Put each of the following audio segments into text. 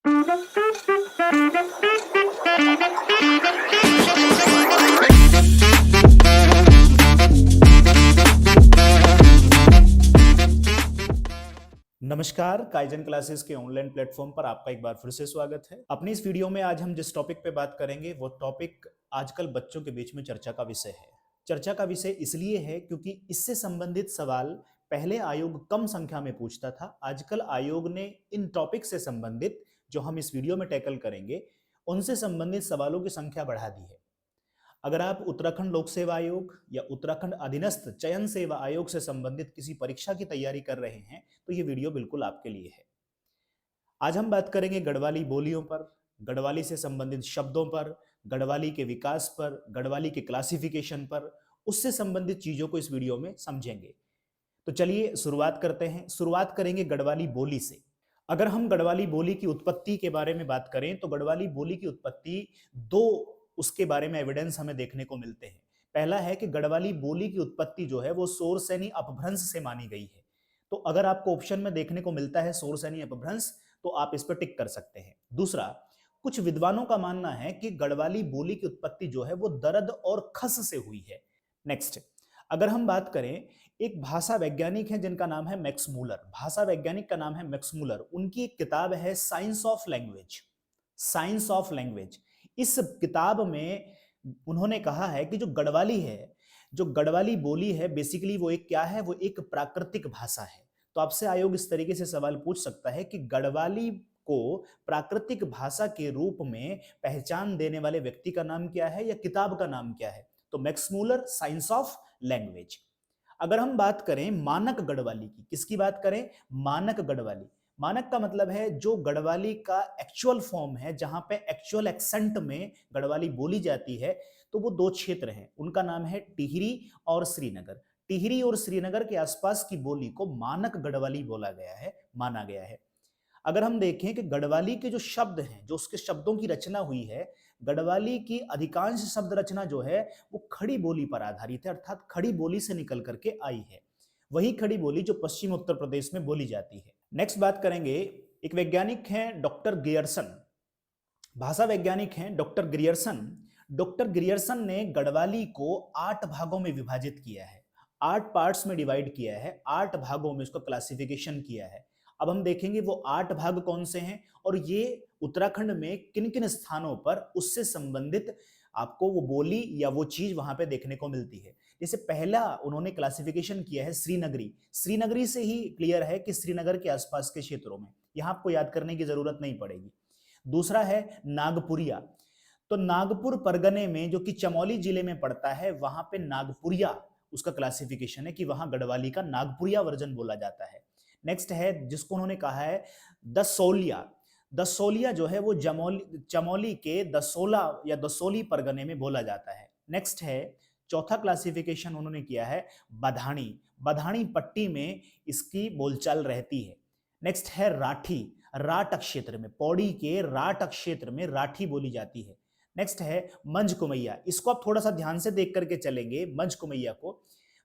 नमस्कार, kaizen classes के online platform पर आपका एक बार फिर से स्वागत है। अपनी इस वीडियो में आज हम जिस टॉपिक पे बात करेंगे वो टॉपिक आजकल बच्चों के बीच में चर्चा का विषय है। चर्चा का विषय इसलिए है क्योंकि इससे संबंधित सवाल पहले आयोग कम संख्या में पूछता था। आजकल आयोग ने इन टॉपिक से संबंधित जो हम इस वीडियो में टैकल करेंगे उनसे संबंधित सवालों की संख्या बढ़ा दी है। अगर आप उत्तराखंड लोक सेवा आयोग या उत्तराखंड अधीनस्थ चयन सेवा आयोग से संबंधित किसी परीक्षा की तैयारी कर रहे हैं तो ये वीडियो बिल्कुल आपके लिए है। आज हम बात करेंगे गढ़वाली बोलियों पर, गढ़वाली से संबंधित शब्दों पर, गढ़वाली के विकास पर, गढ़वाली के क्लासिफिकेशन पर, उससे संबंधित चीजों को इस वीडियो में समझेंगे। तो चलिए शुरुआत करते हैं। शुरुआत करेंगे गढ़वाली बोली से। अगर हम गढ़वाली बोली की उत्पत्ति के बारे में बात करें तो गढ़वाली बोली की उत्पत्ति दो उसके बारे में एविडेंस हमें देखने को मिलते हैं। पहला है कि गढ़वाली बोली की उत्पत्ति जो है वो सोरसैनी अपभ्रंश से मानी गई है। तो अगर आपको ऑप्शन में देखने को मिलता है सोरसैनी अपभ्रंश तो आप इस पर टिक कर सकते हैं। दूसरा, कुछ विद्वानों का मानना है कि गढ़वाली बोली की उत्पत्ति जो है वो दर्द और खस से हुई है। नेक्स्ट, अगर हम बात करें, एक भाषा वैज्ञानिक है जिनका नाम है मैक्स मूलर। भाषा वैज्ञानिक का नाम है मैक्स मूलर। उनकी एक किताब है science of language. Science of language, इस किताब में उन्होंने कहा है कि जो गढ़वाली है, जो गढ़वाली बोली है, बेसिकली वो एक क्या है, वो एक प्राकृतिक भाषा है। तो आपसे आयोग इस तरीके से सवाल पूछ सकता है कि गढ़वाली को प्राकृतिक भाषा के रूप में पहचान देने वाले व्यक्ति का नाम क्या है या किताब का नाम क्या है। तो Max Muller, science of language. अगर हम बात करें मानक गढ़वाली की, किसकी बात करें, मानक गढ़वाली। मानक का मतलब है जो गढ़वाली का एक्चुअल फॉर्म है, जहां पे एक्चुअल एक्सेंट में गढ़वाली बोली जाती है। तो वो दो क्षेत्र हैं, उनका नाम है टिहरी और श्रीनगर। टिहरी और श्रीनगर के आसपास की बोली को मानक गढ़वाली बोला गया है, माना गया है। अगर हम देखें कि गढ़वाली के जो शब्द हैं, जो उसके शब्दों की रचना हुई है, गढ़वाली की अधिकांश शब्द रचना जो है वो खड़ी बोली पर आधारित है, अर्थात खड़ी बोली से निकल करके आई है। वही खड़ी बोली जो पश्चिम उत्तर प्रदेश में बोली जाती है। नेक्स्ट बात करेंगे, एक वैज्ञानिक हैं डॉक्टर ग्रियर्सन। भाषा वैज्ञानिक हैं डॉक्टर ग्रियर्सन। डॉक्टर ग्रियर्सन ने गढ़वाली को 8 भागों में विभाजित किया है, 8 पार्ट्स में डिवाइड किया है, 8 भागों में उसका क्लासिफिकेशन किया है। अब हम देखेंगे वो 8 भाग कौन से हैं और ये उत्तराखंड में किन किन स्थानों पर उससे संबंधित आपको वो बोली या वो चीज वहां पे देखने को मिलती है। जैसे पहला उन्होंने क्लासिफिकेशन किया है श्रीनगरी। श्रीनगरी से ही क्लियर है कि श्रीनगर के आसपास के क्षेत्रों में, यहां आपको याद करने की जरूरत नहीं पड़ेगी। दूसरा है नागपुरिया। तो नागपुर परगने में, जो कि चमोली जिले में पड़ता है, वहां पे नागपुरिया उसका क्लासिफिकेशन है कि वहां गढ़वाली का नागपुरिया वर्जन बोला जाता है। नेक्स्ट है जिसको उन्होंने कहा है दसोलिया। दसोलिया जो है वो चमोली के दसोला या दसोली परगने में बोला जाता है। नेक्स्ट है, चौथा क्लासिफिकेशन उन्होंने किया है बधानी। बधानी पट्टी में इसकी बोलचाल रहती है। नेक्स्ट है राठी। राट क्षेत्र में, पौड़ी के राट क्षेत्र में राठी बोली जाती है। नेक्स्ट है मंझ कुमैया। इसको आप थोड़ा सा ध्यान से देख करके चलेंगे मंझ कुमैया को।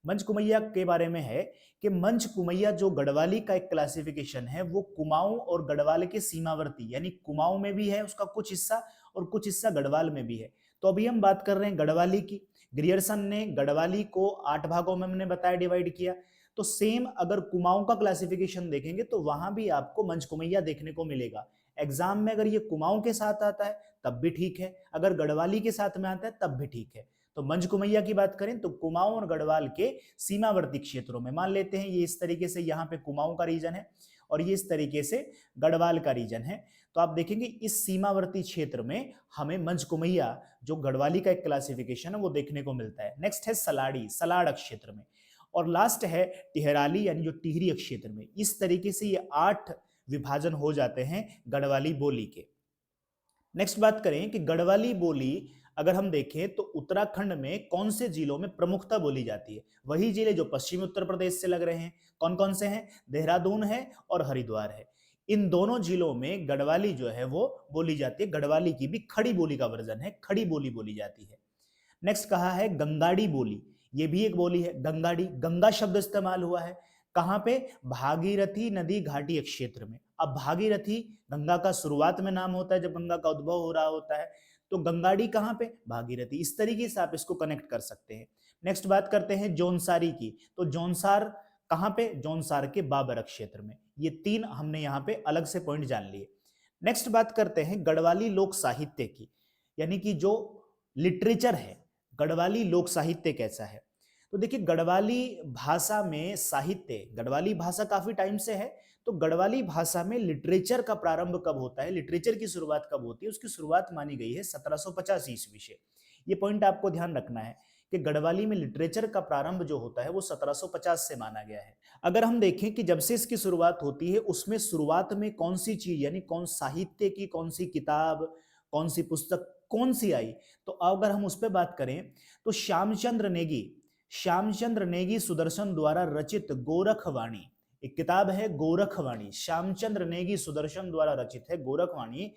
मंझ कुमैया के बारे में है कि मंझ कुमैया जो गढ़वाली का एक क्लासिफिकेशन है वो कुमाऊं और गढ़वाल के सीमावर्ती, यानी कुमाऊं में भी है उसका कुछ हिस्सा और कुछ हिस्सा गढ़वाल में भी है। तो अभी हम बात कर रहे हैं गढ़वाली की। ग्रियर्सन ने गढ़वाली को 8 भागों में हमने बताया डिवाइड किया। तो सेम अगर कुमाऊं का क्लासिफिकेशन देखेंगे तो वहां भी आपको मंझ कुमैया देखने को मिलेगा। एग्जाम में अगर ये कुमाऊं के साथ आता है तब भी ठीक है, अगर गढ़वाली के साथ में आता है तब भी ठीक है। तो मंझ कुमैया की बात करें तो कुमाऊं और गढ़वाल के सीमावर्ती क्षेत्रों में, मान लेते हैं ये इस तरीके से यहाँ पे कुमाऊं का रीजन है और ये इस तरीके से गढ़वाल का रीजन है। तो आप देखेंगे इस सीमावर्ती क्षेत्र में हमें मंझ कुमैया जो गढ़वाली का एक क्लासिफिकेशन है वो देखने को मिलता है। नेक्स्ट है सलाड़ी, सलाड़ क्षेत्र में। और लास्ट है टिहराली, यानी जो टिहरी क्षेत्र में। इस तरीके से ये 8 विभाजन हो जाते हैं गढ़वाली बोली के। नेक्स्ट बात करें कि गढ़वाली बोली अगर हम देखें तो उत्तराखंड में कौन से जिलों में प्रमुखता बोली जाती है। वही जिले जो पश्चिमी उत्तर प्रदेश से लग रहे हैं। कौन कौन से हैं, देहरादून है और हरिद्वार है। इन दोनों जिलों में गढ़वाली जो है वो बोली जाती है। गढ़वाली की भी खड़ी बोली का वर्जन है, खड़ी बोली बोली जाती है। नेक्स्ट कहा है गंगाड़ी बोली। ये भी एक बोली है गंगाड़ी। गंगा शब्द इस्तेमाल हुआ है कहां पे, भागीरथी नदी घाटी क्षेत्र में। अब भागीरथी गंगा का शुरुआत में नाम होता है जब गंगा का उद्भव हो रहा होता है, तो गंगाड़ी कहाँ पे, भागीरथी। इस तरीके से आप इसको कनेक्ट कर सकते हैं। नेक्स्ट बात करते हैं जौनसारी की, तो जौनसार कहाँ पे, जौनसार के बाबरक क्षेत्र में। ये तीन हमने यहाँ पे अलग से पॉइंट जान लिए। नेक्स्ट बात करते हैं गढ़वाली लोक साहित्य की, यानी कि जो लिटरेचर है, गढ़वाली लोक साहित्य कैसा है। तो देखिए गढ़वाली भाषा में साहित्य, गढ़वाली भाषा काफी टाइम से है, तो गढ़वाली भाषा में लिटरेचर का प्रारंभ कब होता है, लिटरेचर की शुरुआत कब होती है, उसकी शुरुआत मानी गई है 1750 ईस्वी से। ये पॉइंट आपको ध्यान रखना है कि गढ़वाली में लिटरेचर का प्रारंभ जो होता है वो 1750 से माना गया है। अगर हम देखें कि जब से इसकी शुरुआत होती है उसमें शुरुआत में कौन सी चीज, यानी कौन साहित्य की कौन सी किताब, कौन सी पुस्तक कौन सी आई, तो अगर हम उस पर बात करें तो श्यामचंद्र नेगी सुदर्शन द्वारा रचित गोरखवाणी, एक किताब है गोरखवाणी, श्यामचंद्र नेगी सुदर्शन द्वारा रचित है गोरखवाणी।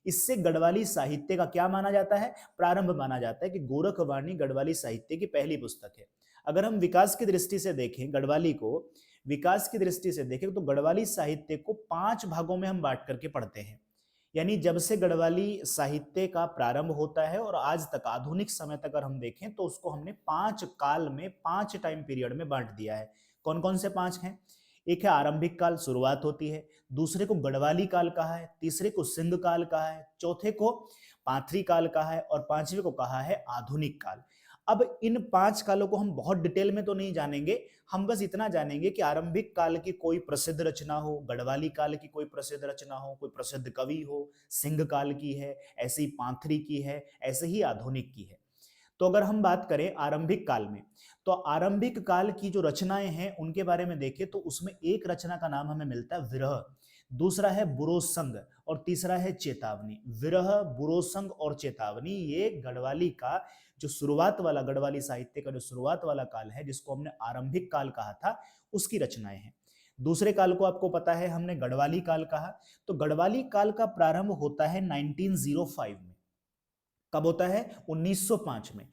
इससे गढ़वाली साहित्य का क्या माना जाता है, प्रारंभ माना जाता है कि गोरखवाणी गढ़वाली साहित्य की पहली पुस्तक है। अगर हम विकास की दृष्टि से देखें गढ़वाली को, विकास की दृष्टि से देखें तो गढ़वाली साहित्य को 5 भागों में हम बांट करके पढ़ते हैं। यानी जब से गढ़वाली साहित्य का प्रारंभ होता है और आज तक आधुनिक समय तक अगर हम देखें तो उसको हमने 5 काल में, 5 टाइम पीरियड में बांट दिया है। कौन कौन से 5 हैं, एक है आरंभिक काल, शुरुआत होती है, दूसरे को गढ़वाली काल कहा है, तीसरे को सिंध काल कहा है, चौथे को पाथरी काल कहा है और पांचवे को कहा है आधुनिक काल। अब इन 5 कालों को हम बहुत डिटेल में तो नहीं जानेंगे, हम बस इतना जानेंगे कि आरंभिक काल की कोई प्रसिद्ध रचना हो, गढ़वाली काल की कोई प्रसिद्ध रचना हो, कोई प्रसिद्ध कवि हो, सिंह काल की है, ऐसे ही पाथरी की है, ऐसे ही आधुनिक की है। तो अगर हम बात करें आरंभिक काल में, तो आरंभिक काल की जो रचनाएं हैं उनके बारे में देखें तो उसमें एक रचना का नाम हमें मिलता है विरह, दूसरा है बुरोसंग और तीसरा है चेतावनी। विरह, बुरोसंग और चेतावनी ये गढ़वाली का जो शुरुआत वाला, गढ़वाली साहित्य का जो शुरुआत वाला काल है जिसको हमने आरंभिक काल कहा था, उसकी रचनाएं हैं। दूसरे काल को आपको पता है हमने गढ़वाली काल कहा, तो गढ़वाली काल का प्रारंभ होता है 1905 में। कब होता है, 1905 में।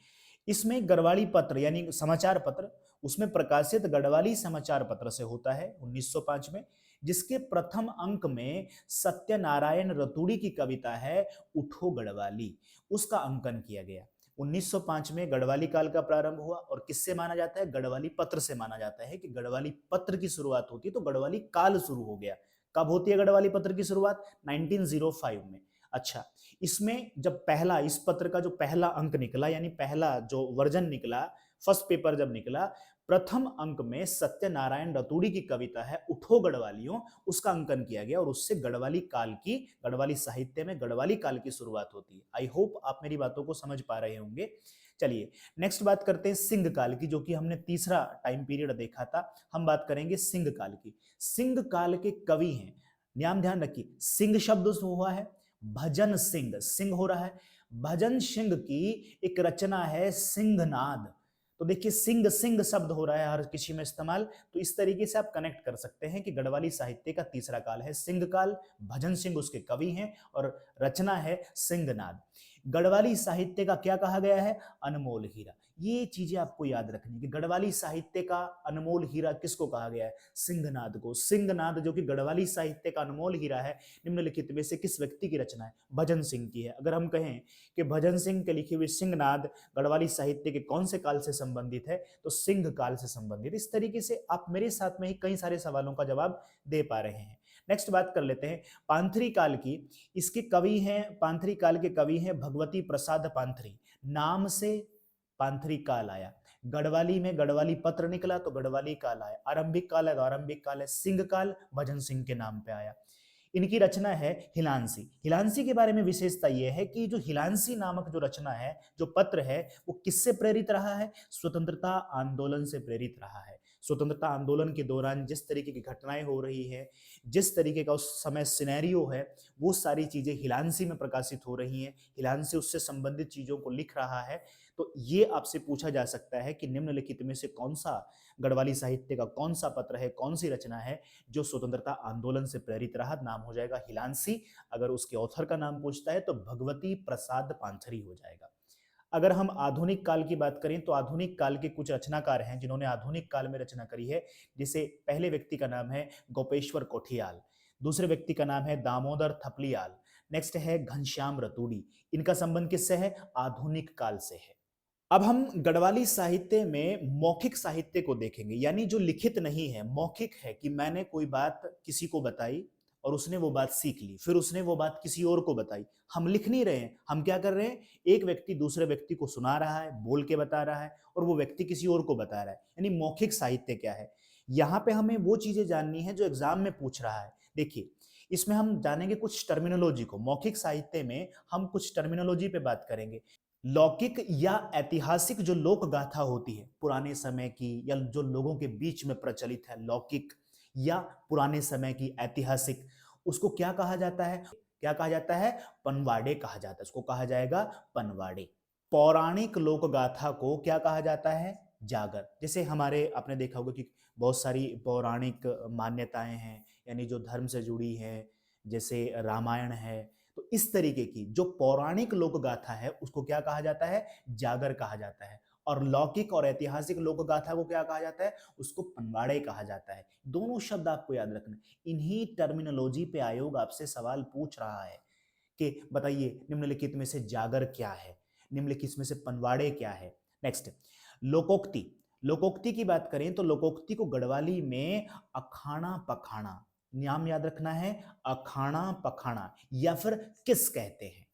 इसमें गढ़वाली पत्र यानी समाचार पत्र, उसमें प्रकाशित गढ़वाली समाचार पत्र से होता है 1905 में, जिसके प्रथम अंक में सत्यनारायण रतूड़ी की कविता है उठो गढ़वाली, उसका अंकन किया गया। 1905 में गढ़वाली काल का प्रारंभ हुआ और किससे माना जाता है, गढ़वाली पत्र से माना जाता है कि गढ़वाली पत्र की शुरुआत होती है तो गढ़वाली काल शुरू हो गया। कब होती है गढ़वाली पत्र की शुरुआत, 1905 में। अच्छा, इसमें जब पहला, इस पत्र का जो पहला अंक निकला यानी पहला जो वर्जन निकला, फर्स्ट पेपर जब निकला, प्रथम अंक में सत्यनारायण रतूड़ी की कविता है उठो गढ़वालियों, उसका अंकन किया गया और उससे गढ़वाली काल की, गढ़वाली साहित्य में गढ़वाली काल की शुरुआत होती है। आई होप आप मेरी बातों को समझ पा रहे होंगे। चलिए नेक्स्ट बात करते हैं सिंह काल की, जो कि हमने तीसरा टाइम पीरियड देखा था। हम बात करेंगे सिंह काल की। सिंह काल के कवि हैं, नाम ध्यान रखिए, सिंह शब्द हुआ है, भजन सिंह, सिंह हो रहा है, भजन सिंह की एक रचना है सिंहनाद। तो देखिए सिंह सिंह शब्द हो रहा है हर किसी में इस्तेमाल, तो इस तरीके से आप कनेक्ट कर सकते हैं कि गढ़वाली साहित्य का तीसरा काल है सिंह काल, भजन सिंह उसके कवि हैं और रचना है सिंहनाद। गढ़वाली साहित्य का क्या कहा गया है, अनमोल हीरा। ये चीजें आपको याद रखनी कि गढ़वाली साहित्य का अनमोल हीरा किसको कहा गया है, सिंहनाद को। सिंहनाद जो कि गढ़वाली साहित्य का अनमोल हीरा है, निम्नलिखित में से किस व्यक्ति की रचना है, भजन सिंह की है। अगर हम कहें कि भजन सिंह के लिखी हुई सिंहनाद गढ़वाली साहित्य के कौन से काल से संबंधित है, तो सिंह काल से संबंधित। इस तरीके से आप मेरे साथ में ही कई सारे सवालों का जवाब दे पा रहे हैं। नेक्स्ट बात कर लेते हैं पांथरी काल की। इसके कवि हैं, पांथरी काल के कवि हैं भगवती प्रसाद पांथरी, नाम से पांथरी काल आया। गढ़वाली में गढ़वाली पत्र निकला तो गढ़वाली काल आया। आरंभिक काल है तो आरंभिक काल है। सिंह काल भजन सिंह के नाम पे आया। इनकी रचना है हिलांसी। हिलांसी के बारे में विशेषता यह है कि जो हिलांसी नामक जो रचना है, जो पत्र है, वो किससे प्रेरित रहा है, स्वतंत्रता आंदोलन से प्रेरित रहा है। स्वतंत्रता आंदोलन के दौरान जिस तरीके की घटनाएं हो रही है, जिस तरीके का उस समय सिनेरियो है, वो सारी चीजें हिलांसी में प्रकाशित हो रही हैं। हिलांसी उससे संबंधित चीजों को लिख रहा है। तो ये आपसे पूछा जा सकता है कि निम्नलिखित में से कौन सा गढ़वाली साहित्य का कौन सा पत्र है, कौन सी रचना है जो स्वतंत्रता आंदोलन से प्रेरित रहा। नाम हो जाएगा हिलांसी। अगर उसके ऑथर का नाम पूछता है तो भगवती प्रसाद पांथरी हो जाएगा। अगर हम आधुनिक काल की बात करें तो आधुनिक काल के कुछ रचनाकार हैं जिन्होंने आधुनिक काल में रचना करी है। जिसे पहले व्यक्ति का नाम है गोपेश्वर कोठियाल। दूसरे व्यक्ति का नाम है दामोदर थपलियाल। नेक्स्ट है घनश्याम रतूड़ी। इनका संबंध किससे है? आधुनिक काल से है। अब हम गढ़वाली साहित्य में मौखिक साहित्य को देखेंगे, यानी जो लिखित नहीं है, मौखिक है कि मैंने कोई बात किसी को बताई और उसने वो बात सीख ली, फिर उसने वो बात किसी और को बताई। हम लिख नहीं रहे हैं, हम क्या कर रहे हैं? एक व्यक्ति दूसरे व्यक्ति को सुना रहा है, बोल के बता रहा है, और वो व्यक्ति किसी और को बता रहा है। यानी मौखिक साहित्य क्या है? यहाँ पे हमें वो चीजें जाननी है जो एग्जाम में पूछ रहा है। देखिए, इसमें हम जानेंगे कुछ टर्मिनोलॉजी को। मौखिक साहित्य में हम कुछ टर्मिनोलॉजी पे बात करेंगे। लौकिक या ऐतिहासिक जो लोक गाथा होती है पुराने समय की, या जो लोगों के बीच में प्रचलित है, लौकिक या पुराने समय की ऐतिहासिक, उसको क्या कहा जाता है? क्या कहा जाता है? पनवाड़े कहा जाता है। उसको कहा जाएगा पनवाड़े। पौराणिक लोक गाथा को क्या कहा जाता है? जागर। जैसे हमारे, आपने देखा होगा कि बहुत सारी पौराणिक मान्यताएं हैं, यानी जो धर्म से जुड़ी हैं, जैसे रामायण है। तो इस तरीके की जो पौराणिक लोक गाथा है उसको क्या कहा जाता है? जागर कहा जाता है। और लौकिक और ऐतिहासिक लोक गाथा को क्या कहा जाता है? उसको पनवाड़े कहा जाता है। दोनों शब्द आपको याद रखना। इन्हीं टर्मिनोलॉजी पे आयोग आपसे सवाल पूछ रहा है कि बताइए निम्नलिखित में से जागर क्या है, निम्नलिखित में से पनवाड़े क्या है। नेक्स्ट, लोकोक्ति। लोकोक्ति की बात करें तो लोकोक्ति को गढ़वाली में अखाड़ा पखाड़ा, नाम याद रखना है, अखाड़ा पखाड़ा या फिर किस कहते हैं।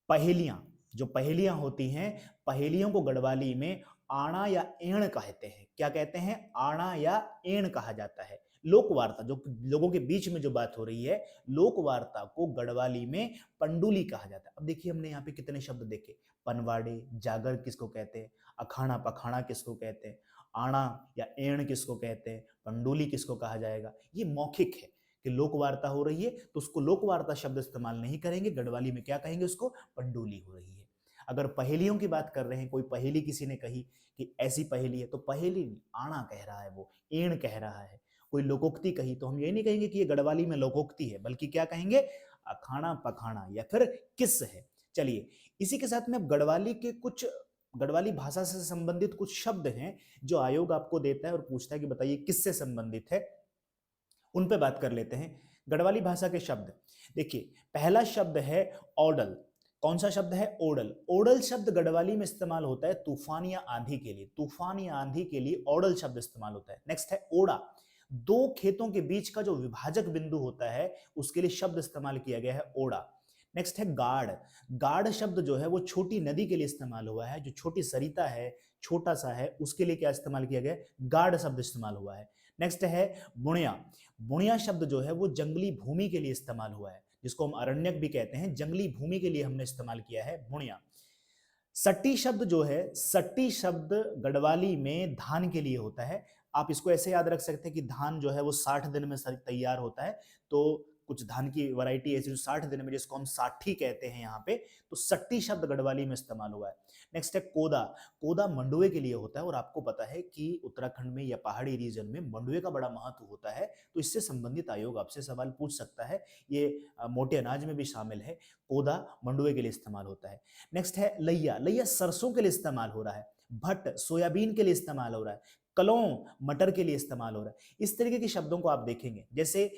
पहेलियां, जो पहेलियां होती हैं, पहेलियों को गढ़वाली में आड़ा या एण कहते हैं। क्या कहते हैं? आड़ा या एण कहा जाता है। लोकवार्ता, जो लोगों के बीच में जो बात हो रही है, लोकवार्ता को गढ़वाली में पंडुली कहा जाता है। अब देखिए, हमने यहाँ पे कितने शब्द देखे। पनवाड़े, जागर किसको कहते हैं, अखाड़ा पखाड़ा किसको कहते हैं, आड़ा या एण किसको कहते हैं, पंडुली किसको कहा जाएगा। ये मौखिक है कि लोकवार्ता हो रही है तो उसको लोकवार्ता शब्द इस्तेमाल नहीं करेंगे, गढ़वाली में क्या कहेंगे? उसको पंडुली हो रही है। अगर पहेलियों की बात कर रहे हैं, कोई पहेली किसी ने कही कि ऐसी पहेली है, तो पहेली नहीं, आना कह रहा है, वो एण कह रहा है। कोई लोकोक्ति कही तो हम ये नहीं कहेंगे कि ये गढ़वाली में लोकोक्ति है, बल्कि क्या कहेंगे? अखाड़ा पखाड़ा या फिर किस है। चलिए, इसी के साथ में अब गढ़वाली के कुछ, गढ़वाली भाषा से संबंधित कुछ शब्द हैं जो आयोग आपको देता है और पूछता है कि बताइए किससे संबंधित है, उन पे बात कर लेते हैं। गढ़वाली भाषा के शब्द देखिए, पहला शब्द है ओडल। कौन सा शब्द है? ओडल। ओडल शब्द गढ़वाली में इस्तेमाल होता है तूफान या आंधी के लिए। तूफान या आंधी के लिए ओडल शब्द इस्तेमाल होता है। नेक्स्ट है ओड़ा। दो खेतों के बीच का जो विभाजक बिंदु होता है उसके लिए शब्द इस्तेमाल किया गया है ओड़ा। नेक्स्ट है गाढ़। गाढ़ शब्द जो है वो छोटी नदी के लिए इस्तेमाल हुआ है। जो छोटी सरिता है, छोटा सा है, उसके लिए क्या इस्तेमाल किया गया है? गाढ़ शब्द इस्तेमाल हुआ है। नेक्स्ट है बुणिया। बुणिया शब्द जो है वो जंगली भूमि के लिए इस्तेमाल हुआ है, जिसको हम अरण्यक भी कहते हैं। जंगली भूमि के लिए हमने इस्तेमाल किया है बुणिया। सट्टी शब्द जो है, सट्टी शब्द गढ़वाली में धान के लिए होता है। आप इसको ऐसे याद रख सकते हैं कि धान जो है वो 60 दिन में तैयार होता है। तो कुछ धान की वैरायटी ऐसी जो 60 दिन में, जिसको हम साठी कहते हैं यहाँ पे, तो सट्टी शब्द गढ़वाली में इस्तेमाल हुआ है। नेक्स्ट है कोदा। कोदा मंडुए के लिए होता है, और आपको पता है कि उत्तराखंड में या पहाड़ी रीजन में मंडुए का बड़ा महत्व होता है, तो इससे संबंधित आयोग आपसे सवाल पूछ सकता है। ये मोटे अनाज में भी शामिल है। कोदा मंडुए के लिए इस्तेमाल होता है। नेक्स्ट है लैया। लैया सरसों के लिए इस्तेमाल हो रहा है। भट्ट सोयाबीन के लिए इस्तेमाल हो रहा है। कलौं मटर के लिए इस्तेमाल हो रहा है। इस तरीके के शब्दों को आप देखेंगे। जैसे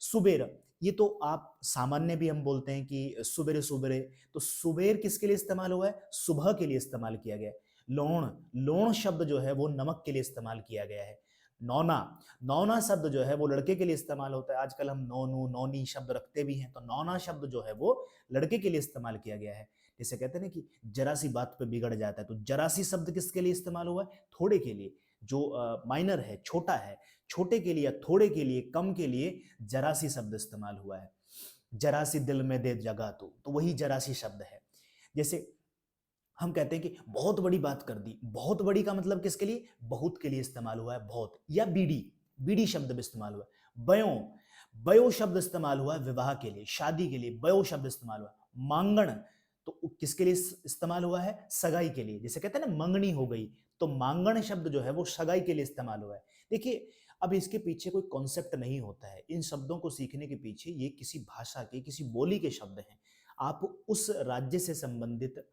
सुबेर, ये तो आप सामान्य भी हम बोलते हैं कि सुबेरे सुबेरे, तो सुबेर किसके लिए इस्तेमाल हुआ है? सुबह के लिए इस्तेमाल किया गया है। लोण, लोण शब्द जो है वो नमक के लिए इस्तेमाल किया गया है। नौना, नौना शब्द जो है वो लड़के के लिए इस्तेमाल होता है। आजकल हम नौनू नौनी शब्द रखते भी हैं, तो नौना शब्द जो है वो लड़के के लिए इस्तेमाल किया गया है। जैसे कहते हैं ना कि जरा सी बात पे बिगड़ जाता है, तो जरा सी शब्द किसके लिए इस्तेमाल हुआ है? थोड़े के लिए। जो माइनर है, छोटा है, छोटे के लिए, थोड़े के लिए, कम के लिए जरा सी शब्द इस्तेमाल हुआ है। जरा सी दिल में दे जगह तो वही जरा सी शब्द है। जैसे हम कहते हैं कि बहुत बड़ी बात कर दी। बहुत बड़ी का मतलब किसके लिए? बहुत के लिए इस्तेमाल हुआ है, बहुत। या बीड़ी, बीड़ी शब्द भी इस्तेमाल हुआ है। बयो, बयो शब्द इस्तेमाल हुआ है विवाह के लिए, शादी के लिए बयो शब्द इस्तेमाल हुआ है। मांगण, तो किसके लिए इस्तेमाल हुआ है? सगाई के लिए। जैसे कहते हैं ना मंगनी हो गई, तो मांगण शब्द जो है वो सगाई के लिए इस्तेमाल हुआ है। देखिए, अब इसके पीछे कोई कॉन्सेप्ट नहीं होता है। इन शब्दों को सीखने के पीछे ये किसी भाषा के, किसी बोली के शब्द हैं। आप उस राज्य से संबंधित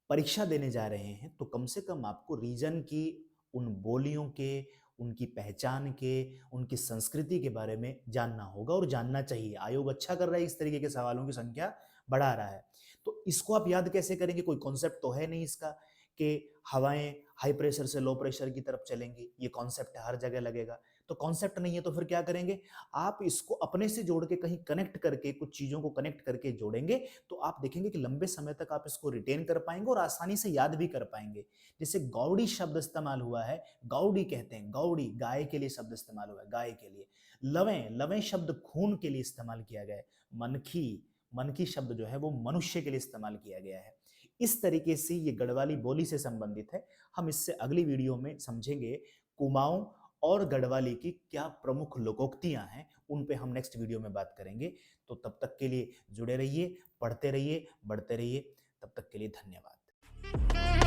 परीक्षा देने जा रहे हैं तो कम से कम आपको रीजन की, उन बोलियों के, उनकी पहचान के, उनकी संस्कृति के बारे में जानना होगा और जानना चाहिए। आयोग अच्छा कर रहा है, इस तरीके के सवालों की संख्या बढ़ा रहा है। तो इसको आप याद कैसे करेंगे? कोई कॉन्सेप्ट तो है नहीं इसका कि हवाएं हाई प्रेशर से लो प्रेशर की तरफ चलेंगी, ये कॉन्सेप्ट हर जगह लगेगा। तो कॉन्सेप्ट नहीं है तो फिर क्या करेंगे? आप इसको अपने से जोड़ के कहीं कनेक्ट करके, कुछ चीजों को कनेक्ट करके जोड़ेंगे तो आप देखेंगे कि लंबे समय तक आप इसको रिटेन कर पाएंगे और आसानी से याद भी कर पाएंगे। जैसे गौड़ी शब्द इस्तेमाल हुआ है, गौड़ी कहते हैं, गौड़ी गाय के लिए शब्द इस्तेमाल हुआ है, गाय के लिए। लवें, लवें शब्द खून के लिए इस्तेमाल किया गया है। मनखी, मनखी शब्द जो है वो मनुष्य के लिए इस्तेमाल किया गया है। इस तरीके से ये गढ़वाली बोली से संबंधित है। हम इससे अगली वीडियो में समझेंगे कुमाऊं और गढ़वाली की क्या प्रमुख लोकोक्तियां हैं, उन पे हम नेक्स्ट वीडियो में बात करेंगे। तो तब तक के लिए जुड़े रहिए, पढ़ते रहिए, बढ़ते रहिए। तब तक के लिए धन्यवाद।